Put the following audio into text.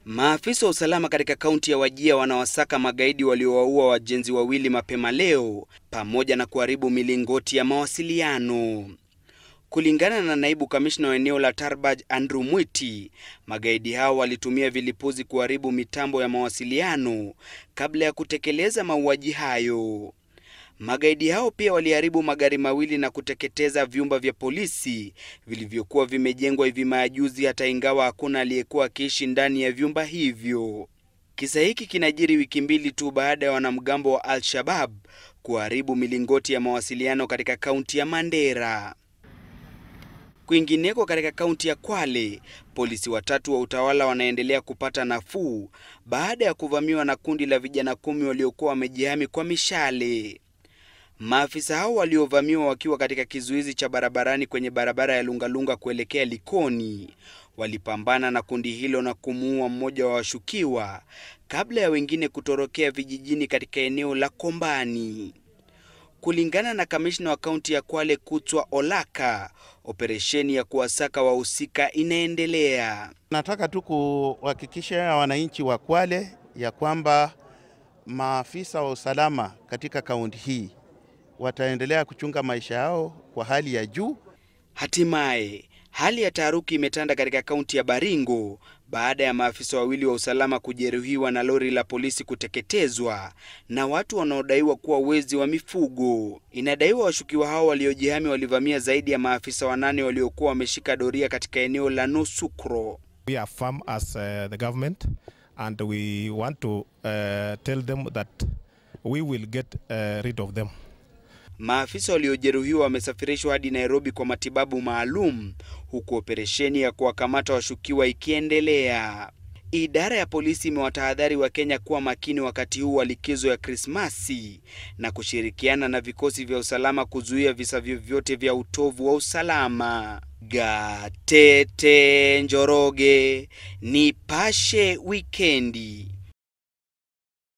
Maafisa wa usalama katika kaunti ya Wajir wanawasaka magaidi waliowaua wajenzi wawili mapema leo pamoja na kuharibu milingoti ya mawasiliano. Kulingana na naibu kamishna wa eneo la Tarbaj Andrew Mwiti, magaidi hao walitumia vilipuzi kuharibu mitambo ya mawasiliano kabla ya kutekeleza mauaji hayo. Magaidi hao pia waliharibu magari mawili na kuteketeza vyumba vya polisi vilivyokuwa vimejengwa hivi majuzi, hata ingawa hakuna aliyekuwa akiishi ndani ya vyumba hivyo. Kisa hiki kinajiri wiki mbili tu baada ya wanamgambo wa Al-Shabaab kuharibu milingoti ya mawasiliano katika kaunti ya Mandera. Kwingineko katika kaunti ya Kwale, polisi watatu wa utawala wanaendelea kupata nafuu baada ya kuvamiwa na kundi la vijana 10 waliokuwa wamejihami kwa mishale. Maafisa hao waliovamiwa wakiwa katika kizuizi cha barabarani kwenye barabara ya Lungalunga kuelekea Likoni walipambana na kundi hilo na kumuua mmoja wa washukiwa kabla ya wengine kutorokea vijijini katika eneo la Kombani. Kulingana na kamishna wa kaunti ya Kwale Kutswa Olaka, operesheni ya kuwasaka wahusika inaendelea. Nataka tu kuhakikisha wananchi wa Kwale ya kwamba maafisa wa usalama katika kaunti hii wataendelea kuchunga maisha yao kwa hali ya juu. Hatimaye, hali ya taharuki imetanda katika kaunti ya Baringo baada ya maafisa wawili wa usalama kujeruhiwa na lori la polisi kuteketezwa na watu wanaodaiwa kuwa wezi wa mifugo. Inadaiwa washukiwa hao waliojihami walivamia zaidi ya maafisa 8 waliokuwa wameshika doria katika eneo la Nosukro. We are firm as the government and we want to tell them that we will get rid of them. Maafisa waliojeruhiwa wamesafirishwa hadi Nairobi kwa matibabu maalum, huku operesheni ya kuwakamata washukiwa ikiendelea. Idara ya polisi imewatahadhari wa Kenya kuwa makini wakati huu wa likizo ya Krismasi na kushirikiana na vikosi vya usalama kuzuia visa vyovyote vya utovu wa usalama. Gatete Njoroge, Nipashe Wikendi.